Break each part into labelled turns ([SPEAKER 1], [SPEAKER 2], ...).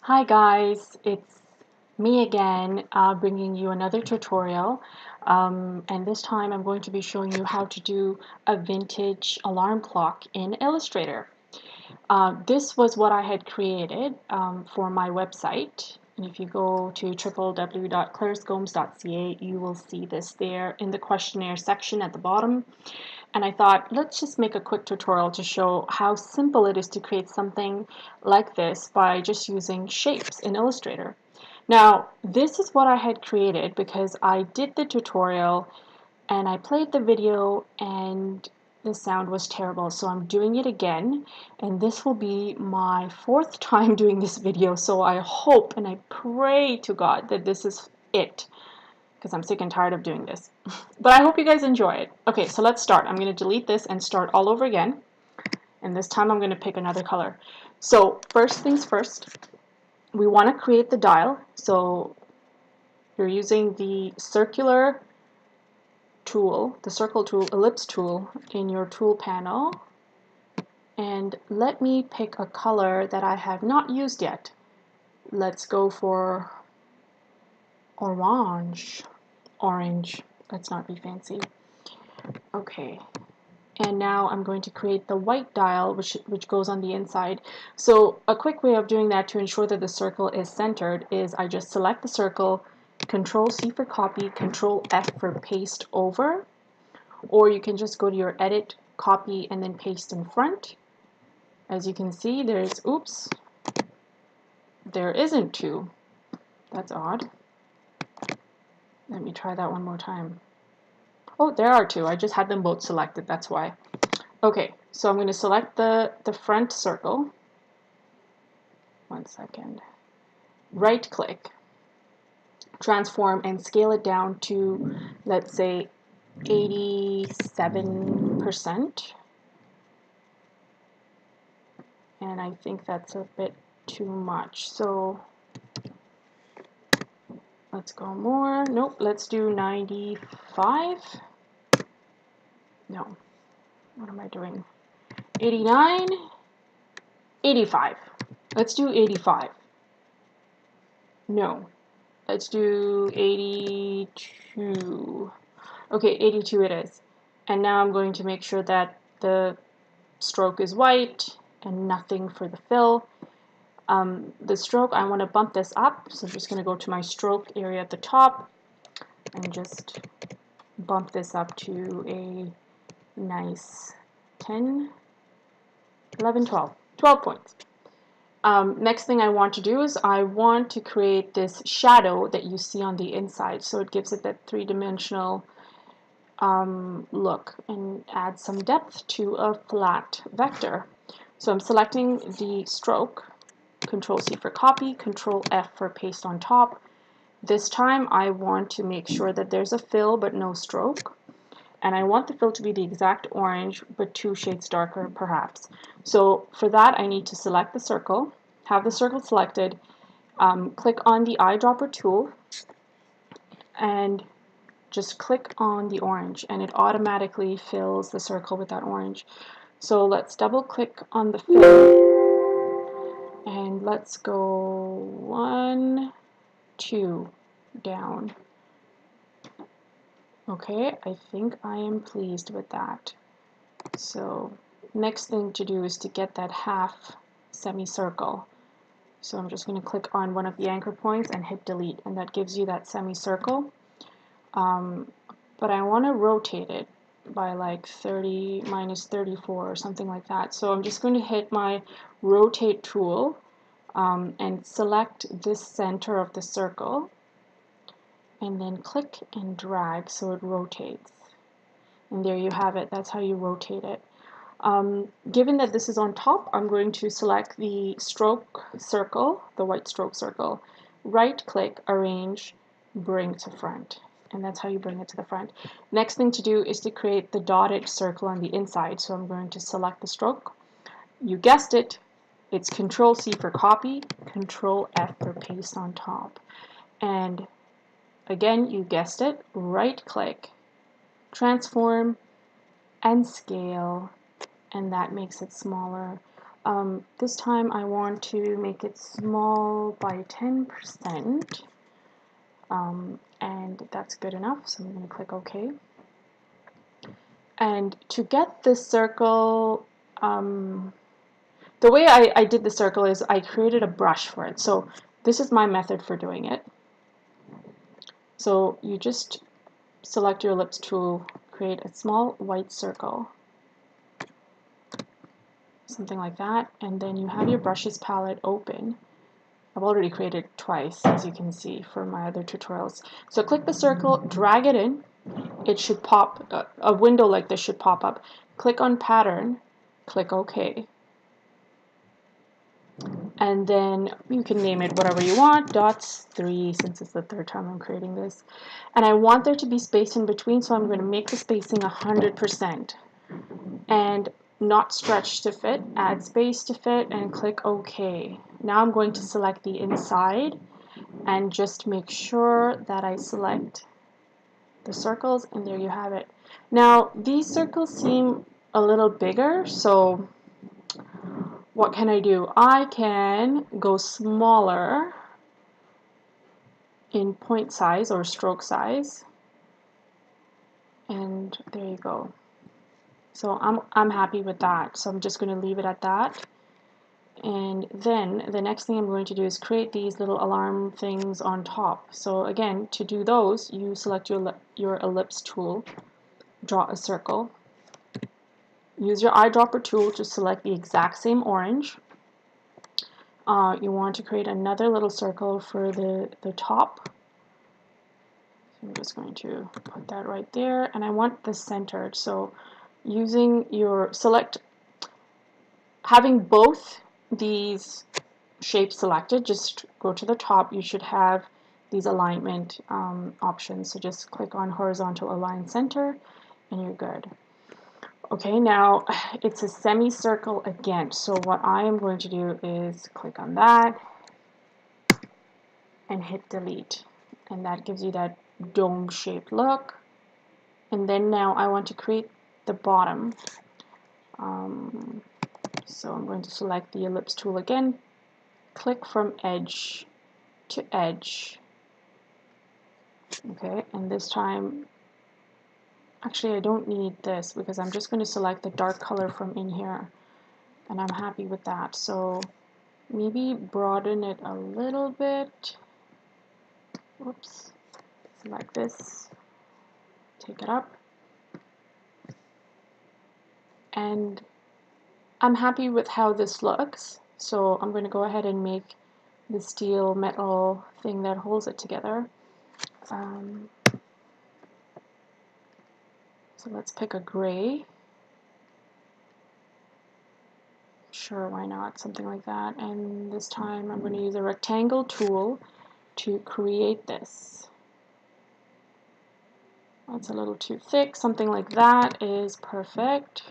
[SPEAKER 1] Hi guys, it's me again, bringing you another tutorial, and this time I'm going to be showing you how to do a vintage alarm clock in Illustrator. This was what I had created for my website, and if you go to www.claricegomes.ca, you will see this there in the questionnaire section at the bottom. And I thought, let's just make a quick tutorial to show how simple it is to create something like this by just using shapes in Illustrator. Now, this is what I had created because I did the tutorial and I played the video and the sound was terrible, so I'm doing it again, and this will be my fourth time doing this video, so I hope and I pray to God that this is it, because I'm sick and tired of doing this. But I hope you guys enjoy it. Okay, so let's start. I'm going to delete this and start all over again. And this time I'm going to pick another color. So first things first, we want to create the dial. So you're using the circular tool, the circle tool, ellipse tool in your tool panel. And let me pick a color that I have not used yet. Let's go for orange. Let's not be fancy. Okay, and now I'm going to create the white dial which goes on the inside. So a quick way of doing that to ensure that the circle is centered is I just select the circle, Control C for copy, Control F for paste over, or you can just go to your edit, copy, and then paste in front. As you can see, there isn't two. That's odd. Let me try that one more time. Oh, there are two. I just had them both selected, that's why. Okay, so I'm going to select the front circle. One second. Right click, transform, and scale it down to, let's say, 87%. And I think that's a bit too much. So let's go more. Nope, let's do 95. No, what am I doing? 89, 85. Let's do 85. No, let's do 82. Okay, 82 it is. And now I'm going to make sure that the stroke is white and nothing for the fill. The stroke, I want to bump this up, so I'm just going to go to my stroke area at the top and just bump this up to a nice 10, 11, 12. 12 points. Next thing I want to do is I want to create this shadow that you see on the inside, so it gives it that three-dimensional look and add some depth to a flat vector. So I'm selecting the stroke, Control C for copy, Control F for paste on top. This time I want to make sure that there's a fill but no stroke, and I want the fill to be the exact orange but 2 shades darker perhaps. So for that I need to select the circle, have the circle selected, click on the eyedropper tool, and just click on the orange and it automatically fills the circle with that orange. So let's double click on the fill and let's go 1, 2 down. Okay, I think I am pleased with that. So next thing to do is to get that half semicircle. So I'm just going to click on one of the anchor points and hit delete, and that gives you that semicircle. But I want to rotate it by like 30 minus 34 or something like that. So I'm just going to hit my rotate tool and select this center of the circle and then click and drag so it rotates. And there you have it. That's how you rotate it. Given that this is on top, I'm going to select the stroke circle, the white stroke circle, right click, arrange, bring to front. And that's how you bring it to the front. Next thing to do is to create the dotted circle on the inside. So I'm going to select the stroke. You guessed it, it's Control C for copy, Control F for paste on top. And again, you guessed it, right click, transform, and scale, and that makes it smaller. This time I want to make it small by 10%, and that's good enough, so I'm going to click OK. And to get this circle, the way I did the circle is I created a brush for it. So this is my method for doing it. So you just select your ellipse tool, create a small white circle, something like that, and then you have your brushes palette open. I've already created twice, as you can see from my other tutorials. So click the circle, drag it in. It should pop, a window like this should pop up. Click on pattern, click OK. And then you can name it whatever you want, dots 3, since it's the third time I'm creating this. And I want there to be space in between, so I'm going to make the spacing 100%. And not stretch to fit, add space to fit, and click OK. Now I'm going to select the inside and just make sure that I select the circles, and there you have it. Now these circles seem a little bigger, so what can I do? I can go smaller in point size or stroke size, and there you go. So I'm happy with that, so I'm just going to leave it at that. And then the next thing I'm going to do is create these little alarm things on top. So again, to do those, you select your ellipse tool, draw a circle, use your eyedropper tool to select the exact same orange. You want to create another little circle for the top. So I'm just going to put that right there, and I want this centered. So using your having both these shapes selected, just go to the top. You should have these alignment options. So just click on horizontal align center, and you're good. Okay, now it's a semicircle again. So what I am going to do is click on that and hit delete. And that gives you that dome-shaped look. And then now I want to create the bottom. So I'm going to select the ellipse tool again, click from edge to edge. Okay, and this time, actually I don't need this because I'm just going to select the dark color from in here, and I'm happy with that. So maybe broaden it a little bit. Whoops, like this. Take it up. And I'm happy with how this looks, so I'm going to go ahead and make the steel metal thing that holds it together. So let's pick a gray. Sure, why not? Something like that. And this time I'm going to use a rectangle tool to create this. That's a little too thick. Something like that is perfect.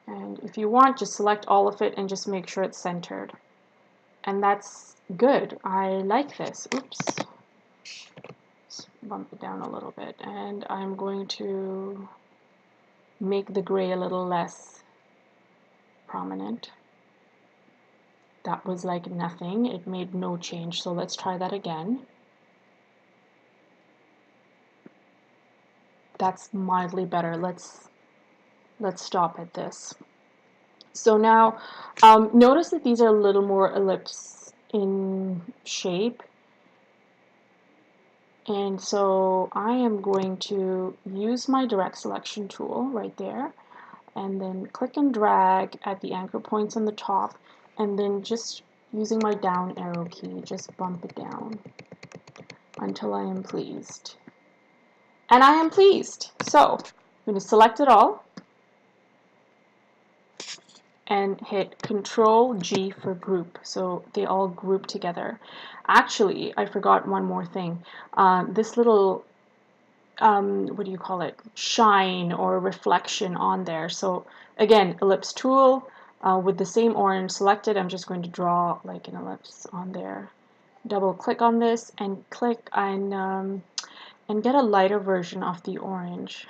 [SPEAKER 1] And if you want, just select all of it and just make sure it's centered. And that's good. I like this. Oops. Let's bump it down a little bit. And I'm going to make the gray a little less prominent. That was like nothing. It made no change. So let's try that again. That's mildly better. Let's stop at this. So now notice that these are a little more ellipse in shape, and so I am going to use my direct selection tool right there, and then click and drag at the anchor points on the top, and then just using my down arrow key, just bump it down until I am pleased. And I am pleased. So I'm going to select it all and hit Control G for group, so they all group together. Actually, I forgot one more thing. This little, what do you call it, shine or reflection on there. So again, ellipse tool with the same orange selected. I'm just going to draw like an ellipse on there. Double click on this and click and get a lighter version of the orange.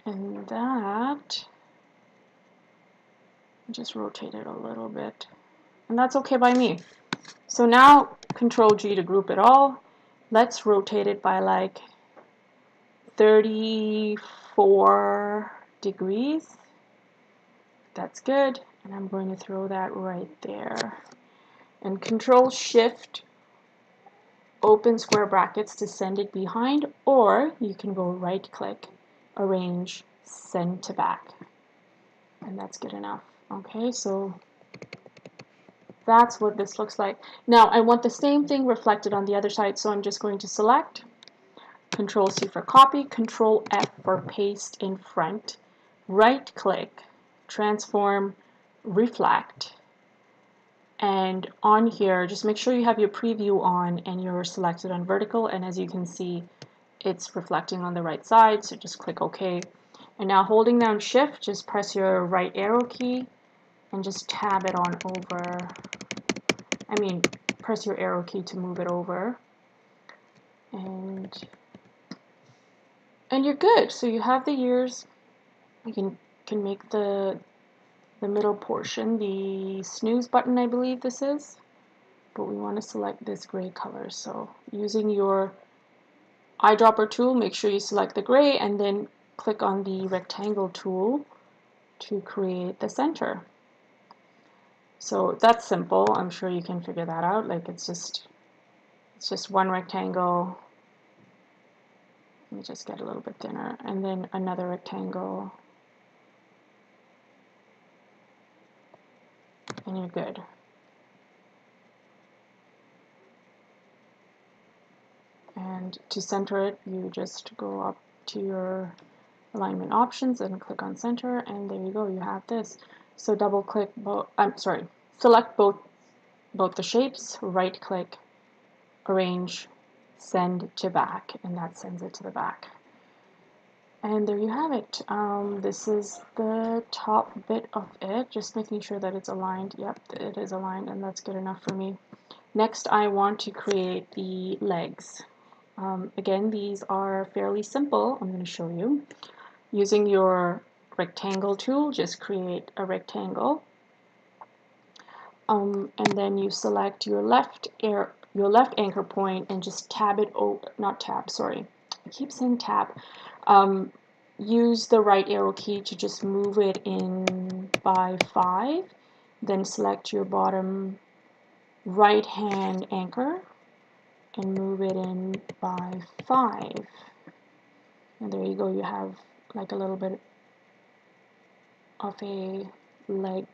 [SPEAKER 1] And that, just rotate it a little bit. And that's okay by me. So now Control G to group it all. Let's rotate it by like 34 degrees. That's good. And I'm going to throw that right there. And Control Shift, open square brackets to send it behind, or you can go right click, arrange, send to back. And that's good enough. Okay, so that's what this looks like. Now I want the same thing reflected on the other side, so I'm just going to select, Control C for copy, Control F for paste in front, right click, transform, reflect, and on here just make sure you have your preview on and you're selected on vertical, and as you can see it's reflecting on the right side, so just click OK. And now holding down Shift, just press your right arrow key and just tab it on over. Press your arrow key to move it over, and you're good. So you have the ears. You can make the middle portion the snooze button, I believe this is, but we want to select this gray color. So using your eyedropper tool, make sure you select the gray and then click on the rectangle tool to create the center. So that's simple. I'm sure you can figure that out. Like it's just one rectangle. Let me just get a little bit thinner, and then another rectangle, and you're good. And to center it, you just go up to your alignment options and click on center, and there you go, you have this. So double click select both the shapes, right click, arrange, send to back, and that sends it to the back. And there you have it. This is the top bit of it, just making sure that it's aligned. Yep, it is aligned, and that's good enough for me. Next, I want to create the legs. Again, these are fairly simple. I'm going to show you. Using your rectangle tool, just create a rectangle. And then you select your left anchor point and just tab it over, not tab, sorry. I keep saying tab. Use the right arrow key to just move it in by 5. Then select your bottom right hand anchor and move it in by 5. And there you go, you have like a little bit of a leg,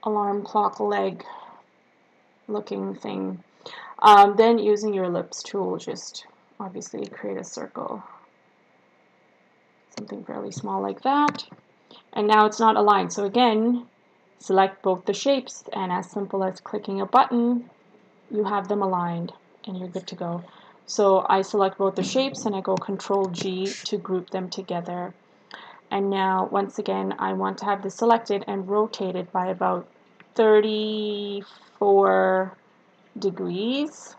[SPEAKER 1] alarm clock leg looking thing. Then using your ellipse tool, just obviously create a circle. Something fairly small like that. And now it's not aligned. So again, select both the shapes, and as simple as clicking a button, you have them aligned and you're good to go. So I select both the shapes and I go Control G to group them together. And now once again, I want to have this selected and rotated by about 34 degrees.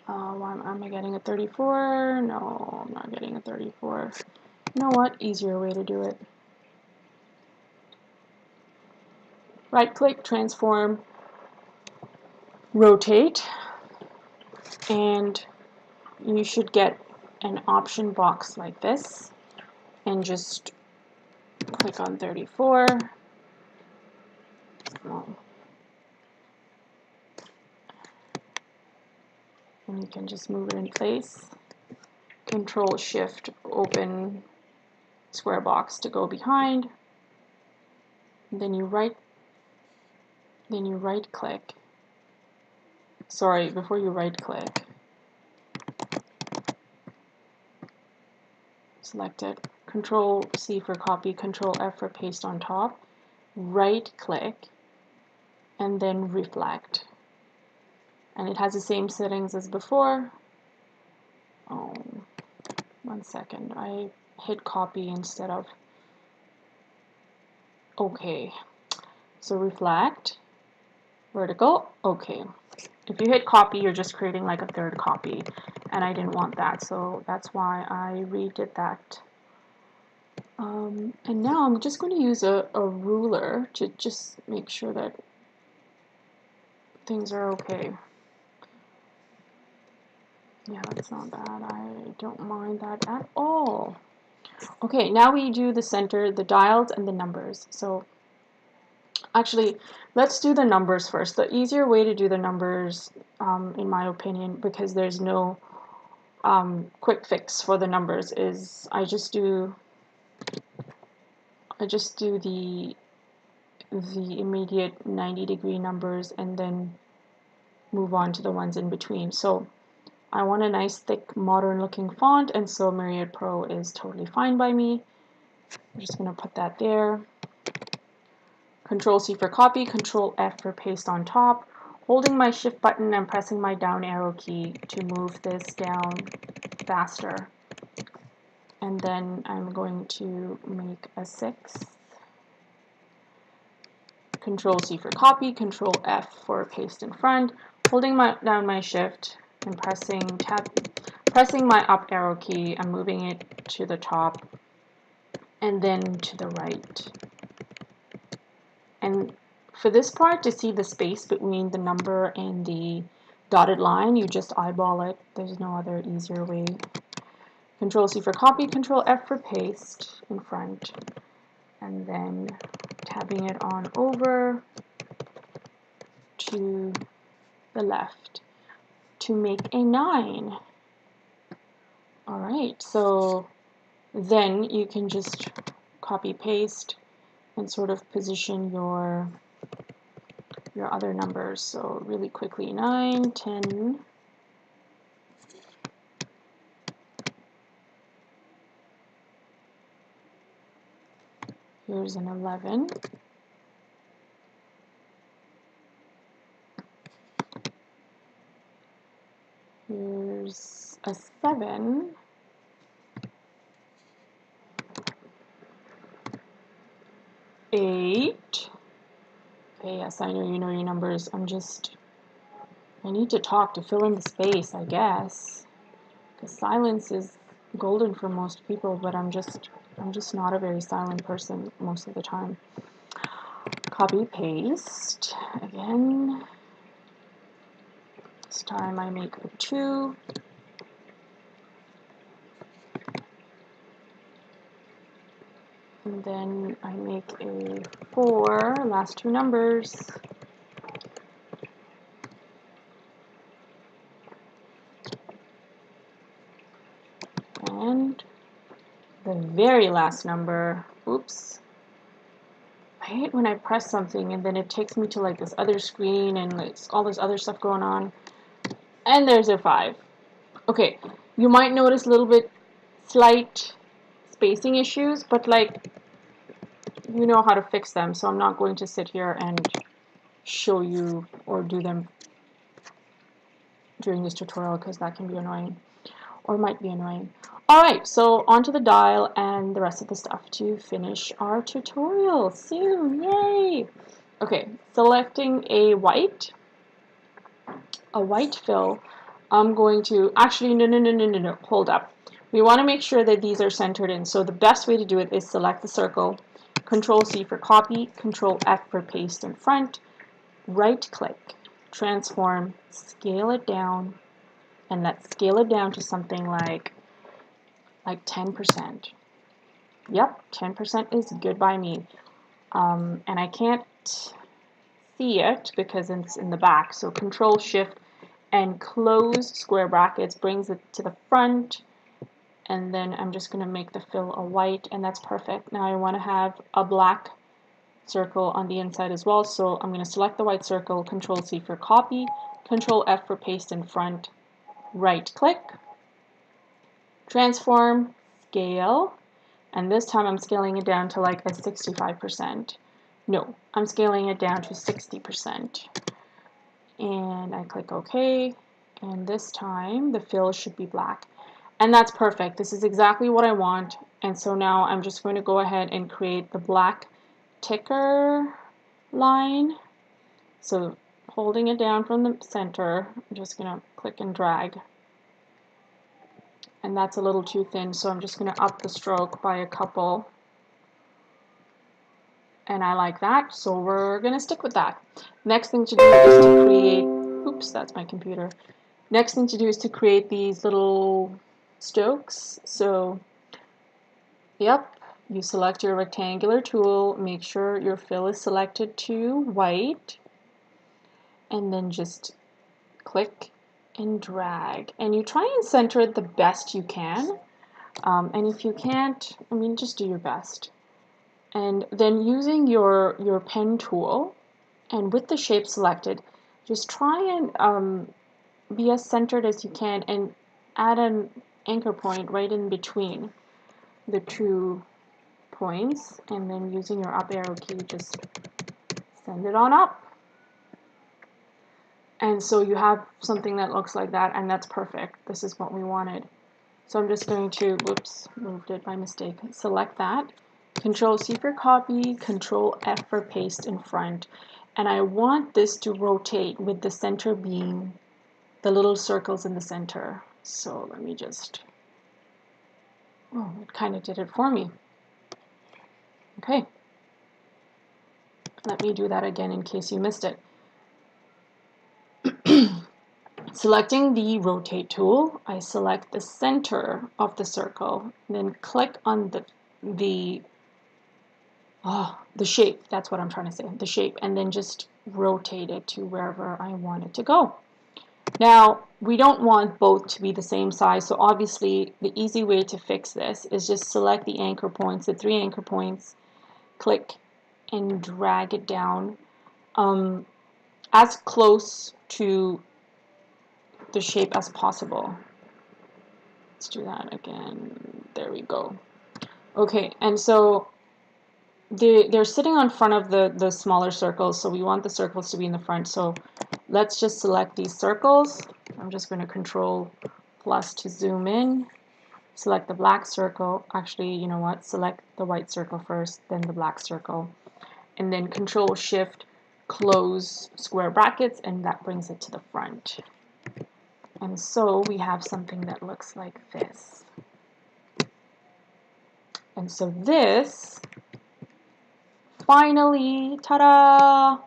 [SPEAKER 1] Am I getting a 34? No, I'm not getting a 34. You know what? Easier way to do it. Right click, transform, rotate, and you should get an option box like this, and just click on 34. And you can just move it in place. Control Shift, open square box to go behind. And then you right click. Sorry, before you right click, select it. Control C for copy, Control F for paste on top. Right click, and then reflect. And it has the same settings as before. Oh, 1 second. I hit copy instead of OK. So reflect, vertical, OK. If you hit copy, you're just creating like a third copy, and I didn't want that, so that's why I redid that And now I'm just going to use a ruler to just make sure that things are okay. Yeah, that's not bad. I don't mind that at all. Okay, now we do the center, the dials, and the numbers. So actually, let's do the numbers first. The easier way to do the numbers, in my opinion, because there's no quick fix for the numbers, is I just do the immediate 90-degree numbers and then move on to the ones in between. So I want a nice thick modern looking font, and so Myriad Pro is totally fine by me. I'm just going to put that there. Control C for copy, Control F for paste on top. Holding my shift button and pressing my down arrow key to move this down faster. And then I'm going to make a 6. Control C for copy, Control F for paste in front. Holding down my shift and pressing my up arrow key, I'm moving it to the top and then to the right. And for this part, to see the space between the number and the dotted line, you just eyeball it. There's no other easier way. Control C for copy, Control F for paste in front, and then tabbing it on over to the left to make a 9. All right, so then you can just copy paste and sort of position your other numbers. So really quickly, 9, 10, here's an 11, here's a 7, 8. Okay, yes, I know you know your numbers. I need to talk to fill in the space, I guess. Because silence is golden for most people, but I'm just not a very silent person most of the time. Copy, paste, again. This time I make a 2. And then I make a 4, last 2 numbers. And the very last number, oops. I hate when I press something and then it takes me to like this other screen and it's all this other stuff going on. And there's a 5. Okay, you might notice a little bit slight spacing issues, but like, you know how to fix them, so I'm not going to sit here and show you or do them during this tutorial because that can be annoying or might be annoying. Alright, so onto the dial and the rest of the stuff to finish our tutorial soon. Yay! Okay, selecting a white fill. I'm going to, actually, no, hold up. We want to make sure that these are centered in, so the best way to do it is select the circle, Control C for copy, Control F for paste in front, right click, transform, scale it down, and let's scale it down to something like 10%. Yep, 10% is good by me. And I can't see it because it's in the back, so Control Shift and close square brackets brings it to the front, and then I'm just going to make the fill a white, and that's perfect. Now I want to have a black circle on the inside as well, so I'm going to select the white circle, Control C for copy, Control F for paste in front, right click, transform, scale, and this time I'm scaling it down to like a 65%. No, I'm scaling it down to 60%. And I click OK, and this time the fill should be black. And that's perfect. This is exactly what I want. And so now I'm just going to go ahead and create the black ticker line. So holding it down from the center, I'm just going to click and drag. And that's a little too thin, so I'm just going to up the stroke by a couple. And I like that, so we're gonna stick with that. Next thing to do is to create, oops, that's my computer. Next thing to do is to create these little strokes. So, yep, you select your rectangular tool, make sure your fill is selected to white, and then just click and drag. And you try and center it the best you can. And if you can't, I mean, just do your best. And then using your pen tool, and with the shape selected, just try and be as centered as you can and add an anchor point right in between the 2 points, and then using your up arrow key, just send it on up. And so you have something that looks like that, and that's perfect. This is what we wanted. So I'm just going to, whoops, moved it by mistake. Select that. Control C for copy, Control F for paste in front. And I want this to rotate with the center being the little circles in the center. So let me just, oh, it kind of did it for me. Okay. Let me do that again in case you missed it. Selecting the rotate tool, I select the center of the circle, then click on the shape, that's what I'm trying to say, the shape, and then just rotate it to wherever I want it to go. Now, we don't want both to be the same size, so obviously the easy way to fix this is just select the anchor points, the 3 anchor points, click and drag it down as close to the shape as possible. Let's do that again. There we go. Okay, and so they're sitting on front of the smaller circles, so we want the circles to be in the front. So let's just select these circles. I'm just going to Control plus to zoom in. Select the black circle. Actually, you know what? Select the white circle first, then the black circle. And then Control Shift, close square brackets, and that brings it to the front. And so we have something that looks like this. And so this, finally, ta-da,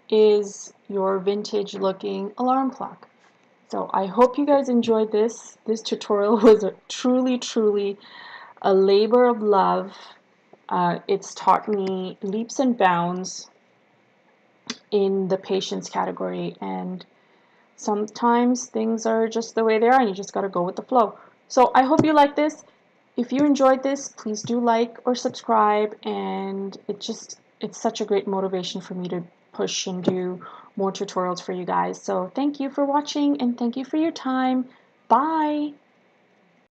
[SPEAKER 1] is your vintage looking alarm clock. So I hope you guys enjoyed this. This tutorial was truly a labor of love. It's taught me leaps and bounds in the patience category, and sometimes things are just the way they are and you just got to go with the flow. So I hope you like this. If you enjoyed this, please do like or subscribe, and it's such a great motivation for me to push and do more tutorials for you guys. So thank you for watching, and thank you for your time. Bye!